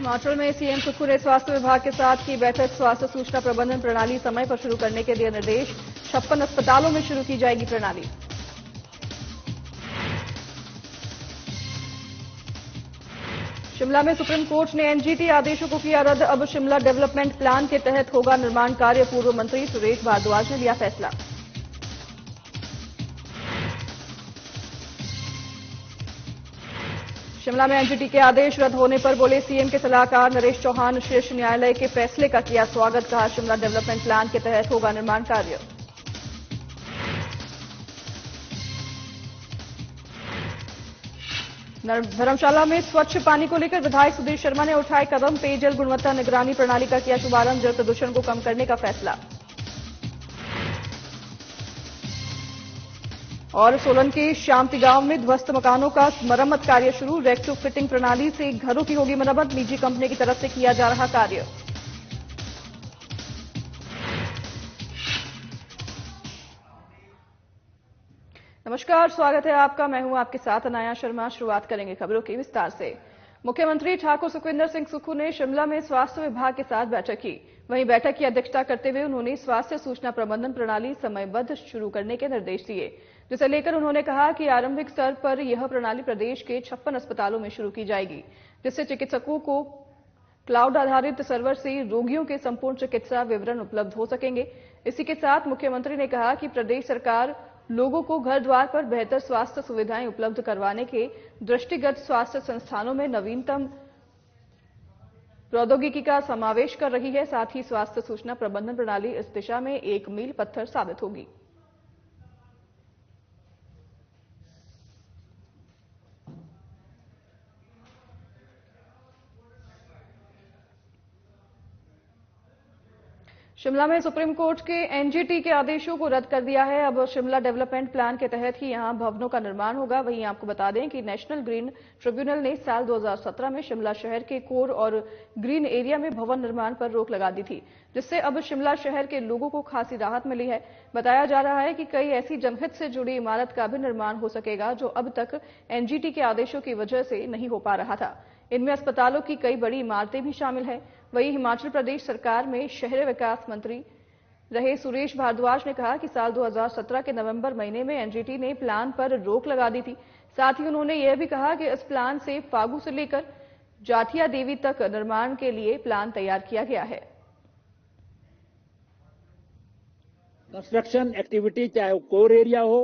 हिमाचल में सीएम सुक्खू ने स्वास्थ्य विभाग के साथ की बैठक। स्वास्थ्य सूचना प्रबंधन प्रणाली समय पर शुरू करने के दिए निर्देश। 56 अस्पतालों में शुरू की जाएगी प्रणाली। शिमला में सुप्रीम कोर्ट ने एनजीटी आदेशों को किया रद्द। अब शिमला डेवलपमेंट प्लान के तहत होगा निर्माण कार्य। पूर्व मंत्री सुरेश भारद्वाज ने लिया फैसला। शिमला में एनजीटी के आदेश रद्द होने पर बोले सीएम के सलाहकार नरेश चौहान। शीर्ष न्यायालय के फैसले का किया स्वागत। कहा शिमला डेवलपमेंट प्लान के तहत होगा निर्माण कार्य। धर्मशाला में स्वच्छ पानी को लेकर विधायक सुधीर शर्मा ने उठाए कदम। पेयजल गुणवत्ता निगरानी प्रणाली का किया शुभारंभ। जल प्रदूषण को कम करने का फैसला। और सोलन के श्यामती गांव में ध्वस्त मकानों का मरम्मत कार्य शुरू। रेक्टो फिटिंग प्रणाली से घरों की होगी मरम्मत। निजी कंपनी की तरफ से किया जा रहा कार्य। नमस्कार, स्वागत है आपका। मैं हूं आपके साथ अनाया शर्मा। शुरुआत करेंगे खबरों की विस्तार से। मुख्यमंत्री ठाकुर सुखविंदर सिंह सुक्खू ने शिमला में स्वास्थ्य विभाग के साथ बैठक की। वहीं बैठक की अध्यक्षता करते हुए उन्होंने स्वास्थ्य सूचना प्रबंधन प्रणाली समयबद्ध शुरू करने के निर्देश दिए, जिसे लेकर उन्होंने कहा कि आरंभिक स्तर पर यह प्रणाली प्रदेश के 56 अस्पतालों में शुरू की जाएगी, जिससे चिकित्सकों को क्लाउड आधारित सर्वर से रोगियों के संपूर्ण चिकित्सा विवरण उपलब्ध हो सकेंगे। इसी के साथ मुख्यमंत्री ने कहा कि प्रदेश सरकार लोगों को घर द्वार पर बेहतर स्वास्थ्य सुविधाएं उपलब्ध करवाने के दृष्टिगत स्वास्थ्य संस्थानों में नवीनतम प्रौद्योगिकी का समावेश कर रही है। साथ ही स्वास्थ्य सूचना प्रबंधन प्रणाली इस दिशा में एक मील पत्थर साबित होगी। शिमला में सुप्रीम कोर्ट के एनजीटी के आदेशों को रद्द कर दिया है। अब शिमला डेवलपमेंट प्लान के तहत ही यहां भवनों का निर्माण होगा। वहीं आपको बता दें कि नेशनल ग्रीन ट्रिब्यूनल ने साल 2017 में शिमला शहर के कोर और ग्रीन एरिया में भवन निर्माण पर रोक लगा दी थी, जिससे अब शिमला शहर के लोगों को खासी राहत मिली है। बताया जा रहा है कि कई ऐसी जनहित से जुड़ी इमारत का भी निर्माण हो सकेगा, जो अब तक एनजीटी के आदेशों की वजह से नहीं हो पा रहा था। इनमें अस्पतालों की कई बड़ी इमारतें भी शामिल हैं। वहीं हिमाचल प्रदेश सरकार में शहरी विकास मंत्री रहे सुरेश भारद्वाज ने कहा कि साल 2017 के नवंबर महीने में एनजीटी ने प्लान पर रोक लगा दी थी। साथ ही उन्होंने यह भी कहा कि इस प्लान से फागू से लेकर जाठिया देवी तक निर्माण के लिए प्लान तैयार किया गया है। कंस्ट्रक्शन एक्टिविटी चाहे वो कोर एरिया हो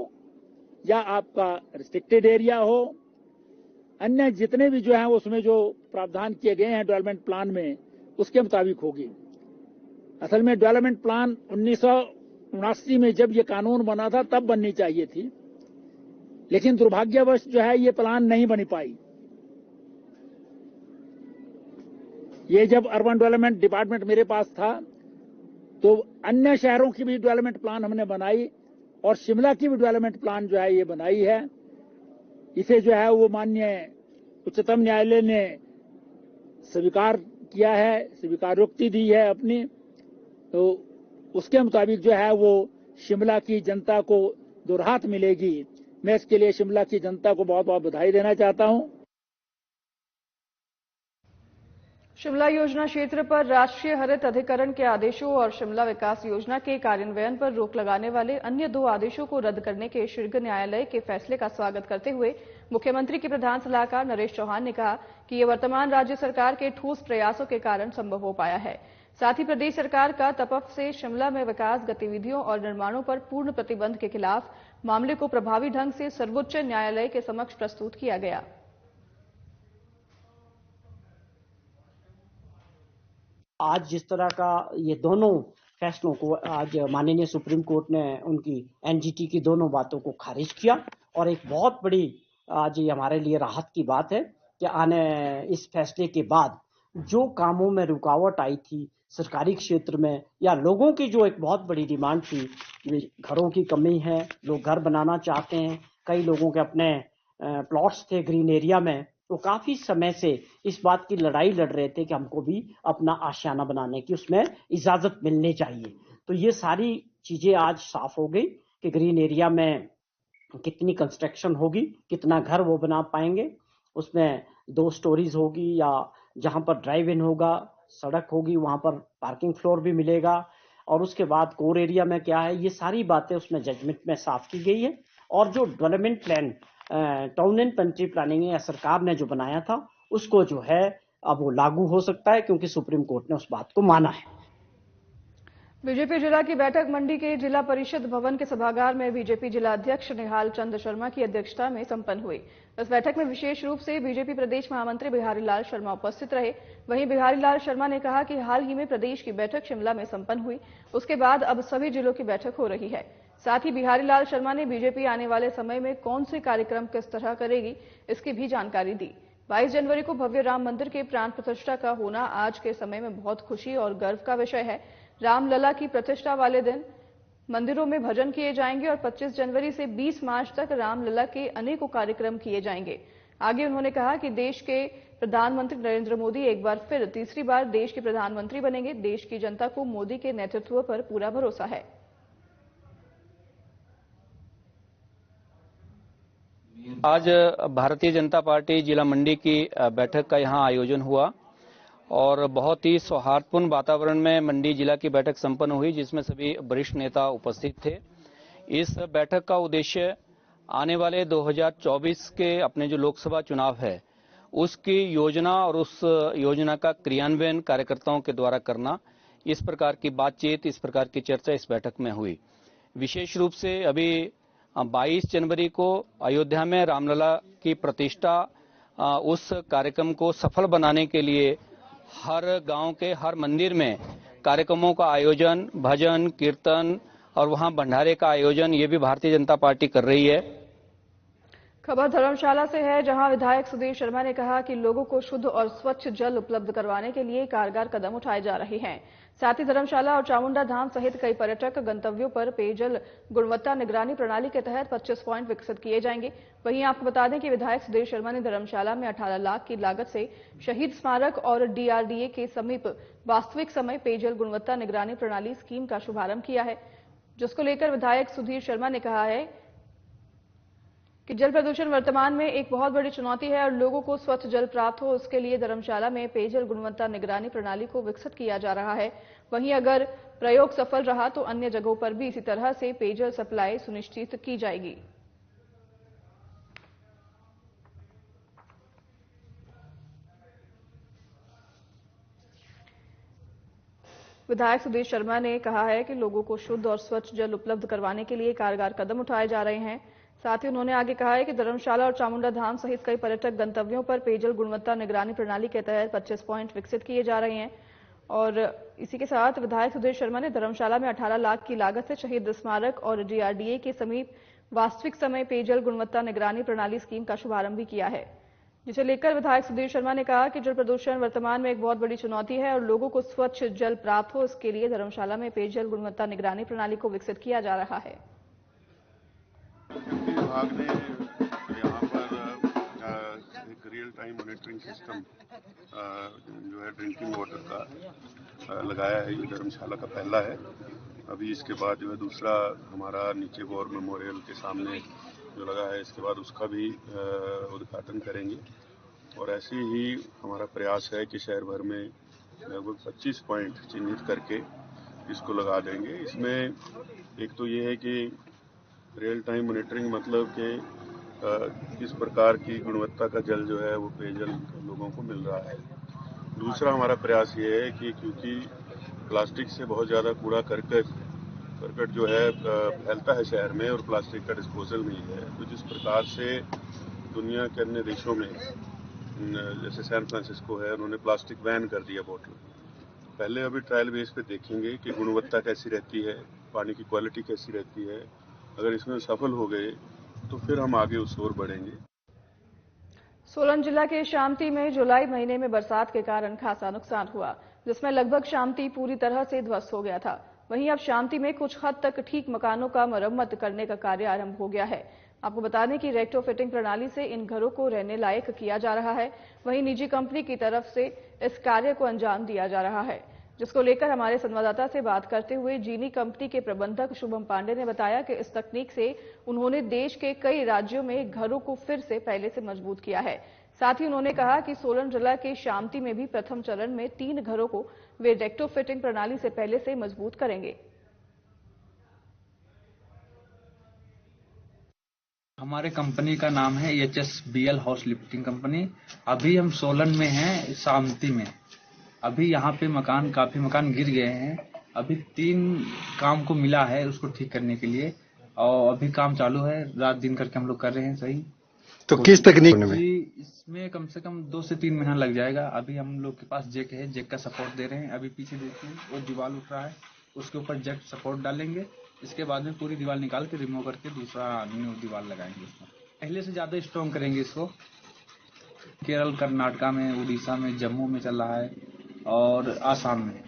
या आपका रिस्ट्रिक्टेड एरिया हो, अन्य जितने भी जो है उसमें जो प्रावधान किए गए हैं डेवलपमेंट प्लान में, उसके मुताबिक होगी। असल में डेवलपमेंट प्लान 1979 में जब ये कानून बना था तब बननी चाहिए थी, लेकिन दुर्भाग्यवश जो है ये प्लान नहीं बनी पाई। ये जब अर्बन डेवलपमेंट डिपार्टमेंट मेरे पास था तो अन्य शहरों की भी डेवलपमेंट प्लान हमने बनाई और शिमला की भी डेवलपमेंट प्लान जो है ये बनाई है। इसे जो है वो माननीय उच्चतम न्यायालय ने स्वीकार किया है, स्वीकारोक्ति दी है अपनी, तो उसके मुताबिक जो है वो शिमला की जनता को जो राहत मिलेगी, मैं इसके लिए शिमला की जनता को बहुत बहुत बधाई देना चाहता हूं। शिमला योजना क्षेत्र पर राष्ट्रीय हरित अधिकरण के आदेशों और शिमला विकास योजना के कार्यान्वयन पर रोक लगाने वाले अन्य 2 आदेशों को रद्द करने के शीर्ष न्यायालय के फैसले का स्वागत करते हुए मुख्यमंत्री के प्रधान सलाहकार नरेश चौहान ने कहा कि यह वर्तमान राज्य सरकार के ठोस प्रयासों के कारण संभव हो पाया है। साथ ही प्रदेश सरकार का तपफ से शिमला में विकास गतिविधियों और निर्माणों पर पूर्ण प्रतिबंध के खिलाफ मामले को प्रभावी ढंग से सर्वोच्च न्यायालय के समक्ष प्रस्तुत किया गया। आज जिस तरह का ये दोनों फैसलों को आज माननीय सुप्रीम कोर्ट ने उनकी एनजीटी की दोनों बातों को खारिज किया और एक बहुत बड़ी आज ये हमारे लिए राहत की बात है कि आने इस फैसले के बाद जो कामों में रुकावट आई थी सरकारी क्षेत्र में या लोगों की जो एक बहुत बड़ी डिमांड थी, घरों की कमी है, लोग घर बनाना चाहते हैं, कई लोगों के अपने प्लॉट्स थे ग्रीन एरिया में, तो काफी समय से इस बात की लड़ाई लड़ रहे थे कि हमको भी अपना आशियाना बनाने की उसमें इजाजत मिलनी चाहिए। तो ये सारी चीजें आज साफ हो गई कि ग्रीन एरिया में कितनी कंस्ट्रक्शन होगी, कितना घर वो बना पाएंगे, उसमें 2 स्टोरीज होगी या जहां पर ड्राइव इन होगा, सड़क होगी, वहां पर पार्किंग फ्लोर भी मिलेगा। और उसके बाद कोर एरिया में क्या है, ये सारी बातें उसमें जजमेंट में साफ की गई है। और जो development plan town and country planning या सरकार ने जो बनाया था, उसको जो है अब वो लागू हो सकता है, क्योंकि सुप्रीम कोर्ट ने उस बात को माना है। बीजेपी जिला की बैठक मंडी के जिला परिषद भवन के सभागार में बीजेपी जिला अध्यक्ष निहाल चंद शर्मा की अध्यक्षता में संपन्न हुई। इस बैठक में विशेष रूप से बीजेपी प्रदेश महामंत्री बिहारी लाल शर्मा उपस्थित रहे। वहीं बिहारी लाल शर्मा ने कहा कि हाल ही में प्रदेश की बैठक शिमला में संपन्न हुई, उसके बाद अब सभी जिलों की बैठक हो रही है। साथ ही बिहारी लाल शर्मा ने बीजेपी आने वाले समय में कौन से कार्यक्रम किस तरह करेगी, इसकी भी जानकारी दी। 22 जनवरी को भव्य राम मंदिर के प्राण प्रतिष्ठा का होना आज के समय में बहुत खुशी और गर्व का विषय है। रामलला की प्रतिष्ठा वाले दिन मंदिरों में भजन किए जाएंगे और 25 जनवरी से 20 मार्च तक रामलला के अनेकों कार्यक्रम किए जाएंगे। आगे उन्होंने कहा कि देश के प्रधानमंत्री नरेंद्र मोदी एक बार फिर तीसरी बार देश के प्रधानमंत्री बनेंगे। देश की जनता को मोदी के नेतृत्व पर पूरा भरोसा है। आज भारतीय जनता पार्टी जिला मंडी की बैठक का यहां आयोजन हुआ और बहुत ही सौहार्दपूर्ण वातावरण में मंडी जिला की बैठक संपन्न हुई, जिसमें सभी वरिष्ठ नेता उपस्थित थे। इस बैठक का उद्देश्य आने वाले 2024 के अपने जो लोकसभा चुनाव है, उसकी योजना और उस योजना का क्रियान्वयन कार्यकर्ताओं के द्वारा करना, इस प्रकार की बातचीत, इस प्रकार की चर्चा इस बैठक में हुई। विशेष रूप से अभी 22 जनवरी को अयोध्या में रामलला की प्रतिष्ठा, उस कार्यक्रम को सफल बनाने के लिए हर गांव के हर मंदिर में कार्यक्रमों का आयोजन, भजन कीर्तन और वहां भंडारे का आयोजन, ये भी भारतीय जनता पार्टी कर रही है। खबर धर्मशाला से है, जहां विधायक सुधीर शर्मा ने कहा कि लोगों को शुद्ध और स्वच्छ जल उपलब्ध करवाने के लिए कारगर कदम उठाए जा रहे हैं। साथ ही धर्मशाला और चामुंडा धाम सहित कई पर्यटक गंतव्यों पर पेयजल गुणवत्ता निगरानी प्रणाली के तहत 25 पॉइंट विकसित किए जाएंगे। वहीं आपको बता दें कि विधायक सुधीर शर्मा ने धर्मशाला में 18 लाख की लागत से शहीद स्मारक और DRDA के समीप वास्तविक समय पेयजल गुणवत्ता निगरानी प्रणाली स्कीम का शुभारंभ किया है, जिसको लेकर विधायक सुधीर शर्मा ने कहा है कि जल प्रदूषण वर्तमान में एक बहुत बड़ी चुनौती है और लोगों को स्वच्छ जल प्राप्त हो, उसके लिए धर्मशाला में पेयजल गुणवत्ता निगरानी प्रणाली को विकसित किया जा रहा है। वहीं अगर प्रयोग सफल रहा तो अन्य जगहों पर भी इसी तरह से पेयजल सप्लाई सुनिश्चित की जाएगी। विधायक सुधीर शर्मा ने कहा है कि लोगों को शुद्ध और स्वच्छ जल उपलब्ध करवाने के लिए कारगर कदम उठाए जा रहे हैं। साथ ही उन्होंने आगे कहा है कि धर्मशाला और चामुंडा धाम सहित कई पर्यटक गंतव्यों पर पेयजल गुणवत्ता निगरानी प्रणाली के तहत 25 पॉइंट विकसित किए जा रहे हैं। और इसी के साथ विधायक सुधीर शर्मा ने धर्मशाला में 18 लाख की लागत से शहीद स्मारक और DRDA के समीप वास्तविक समय पेयजल गुणवत्ता निगरानी प्रणाली स्कीम का शुभारंभ भी किया है, जिसे लेकर विधायक सुधीर शर्मा ने कहा कि जल प्रदूषण वर्तमान में एक बहुत बड़ी चुनौती है और लोगों को स्वच्छ जल प्राप्त हो, इसके लिए धर्मशाला में पेयजल गुणवत्ता निगरानी प्रणाली को विकसित किया जा रहा है। विभाग ने यहाँ पर एक रियल टाइम मॉनिटरिंग सिस्टम जो है ड्रिंकिंग वाटर का लगाया है। ये धर्मशाला का पहला है। अभी इसके बाद जो है दूसरा हमारा नीचे वॉर मेमोरियल के सामने जो लगा है, इसके बाद उसका भी उद्घाटन करेंगे। और ऐसे ही हमारा प्रयास है कि शहर भर में लगभग 25 पॉइंट चिन्हित करके इसको लगा देंगे। इसमें एक तो ये है कि रियल टाइम मॉनिटरिंग, मतलब कि किस प्रकार की गुणवत्ता का जल जो है वो पेयजल लोगों को मिल रहा है। दूसरा हमारा प्रयास ये है कि क्योंकि प्लास्टिक से बहुत ज़्यादा कूड़ा करकट जो है फैलता है शहर में और प्लास्टिक का डिस्पोजल नहीं है, तो जिस प्रकार से दुनिया के अन्य देशों में जैसे सैन फ्रांसिस्को है, उन्होंने प्लास्टिक बैन कर दिया बोतल। पहले अभी ट्रायल बेस पे देखेंगे कि गुणवत्ता कैसी रहती है, पानी की क्वालिटी कैसी रहती है। अगर इसमें सफल हो गए तो फिर हम आगे उस ओर बढ़ेंगे। सोलन जिला के शामती में जुलाई महीने में बरसात के कारण खासा नुकसान हुआ, जिसमें लगभग शामती पूरी तरह से ध्वस्त हो गया था। वहीं अब शामती में कुछ हद तक ठीक मकानों का मरम्मत करने का कार्य आरंभ हो गया है। आपको बता दें कि रेट्रोफिटिंग प्रणाली से इन घरों को रहने लायक किया जा रहा है। वहीं निजी कंपनी की तरफ से इस कार्य को अंजाम दिया जा रहा है। जिसको लेकर हमारे संवाददाता से बात करते हुए जीनी कंपनी के प्रबंधक शुभम पांडे ने बताया कि इस तकनीक से उन्होंने देश के कई राज्यों में घरों को फिर से पहले से मजबूत किया है। साथ ही उन्होंने कहा कि सोलन जिला के शामती में भी प्रथम चरण में 3 घरों को वे रेक्टोफिटिंग प्रणाली से पहले से मजबूत करेंगे। हमारे कंपनी का नाम है HSBL हाउस लिफ्टिंग कंपनी। अभी हम सोलन में हैं, शामती में। अभी यहाँ पे काफी मकान गिर गए हैं। अभी 3 काम को मिला है उसको ठीक करने के लिए, और अभी काम चालू है, रात दिन करके हम लोग कर रहे हैं। सही तो किस तकनीक में? इसमें कम से कम 2 से 3 महीना लग जाएगा। अभी हम लोग के पास जेक है, जेक का सपोर्ट दे रहे हैं। अभी पीछे देखिए वो दीवार उठ रहा है, उसके ऊपर जेक सपोर्ट डालेंगे। इसके बाद में पूरी दीवार निकाल के रिमूव करके दूसरा न्यू दीवार लगाएंगे। इसमें पहले से ज्यादा स्ट्रॉन्ग करेंगे इसको। केरल, कर्नाटका में, उड़ीसा में, जम्मू में चल रहा है और आसाम में।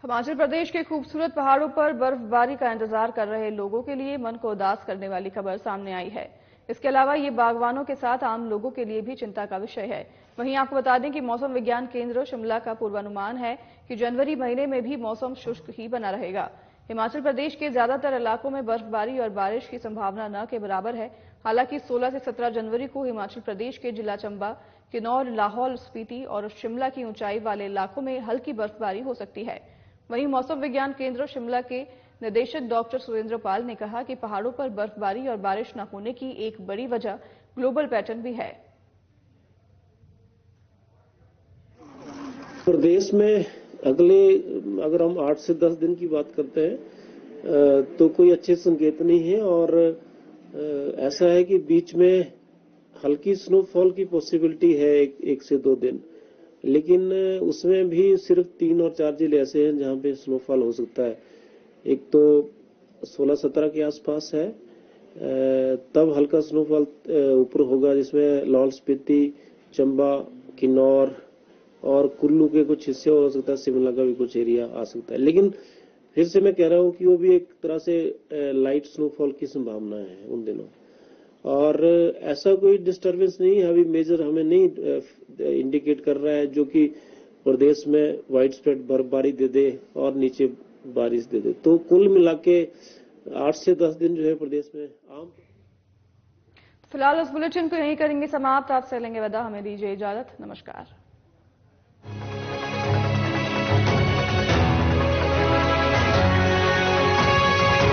हिमाचल प्रदेश के खूबसूरत पहाड़ों पर बर्फबारी का इंतजार कर रहे लोगों के लिए मन को उदास करने वाली खबर सामने आई है। इसके अलावा ये बागवानों के साथ आम लोगों के लिए भी चिंता का विषय है। वहीं आपको बता दें कि मौसम विज्ञान केंद्र शिमला का पूर्वानुमान है कि जनवरी महीने में भी मौसम शुष्क ही बना रहेगा। हिमाचल प्रदेश के ज्यादातर इलाकों में बर्फबारी और बारिश की संभावना न के बराबर है। हालांकि 16 से 17 जनवरी को हिमाचल प्रदेश के जिला चंबा, किन्नौर, लाहौल स्पीति और शिमला की ऊंचाई वाले इलाकों में हल्की बर्फबारी हो सकती है। वहीं मौसम विज्ञान केंद्र शिमला के निदेशक डॉक्टर सुरेंद्र पाल ने कहा कि पहाड़ों पर बर्फबारी और बारिश न होने की एक बड़ी वजह ग्लोबल पैटर्न भी है। प्रदेश में अगर हम 8 से 10 दिन की बात करते हैं तो कोई अच्छे संकेत नहीं है, और ऐसा है कि बीच में हल्की स्नोफॉल की पॉसिबिलिटी है 1 से 2 दिन, लेकिन उसमें भी सिर्फ 3 और 4 जिले ऐसे हैं जहां पे स्नोफॉल हो सकता है। एक तो 16-17 के आसपास है, तब हल्का स्नोफॉल ऊपर होगा, जिसमें लाहौल स्पीति, चंबा, किन्नौर और कुल्लू के कुछ हिस्से हो सकता है, शिमला का भी कुछ एरिया आ सकता है। लेकिन फिर से मैं कह रहा हूं कि वो भी एक तरह से लाइट स्नोफॉल की संभावना है उन दिनों, और ऐसा कोई डिस्टरबेंस नहीं है अभी मेजर हमें नहीं इंडिकेट कर रहा है जो कि प्रदेश में वाइड स्प्रेड बर्फबारी दे दे और नीचे बारिश दे दे। तो कुल मिला के 8 से 10 दिन जो है प्रदेश में आम। फिलहाल इस बुलेटिन को यहीं करेंगे समाप्त। आपसे लेंगे विदा, हमें दीजिए इजाजत। नमस्कार।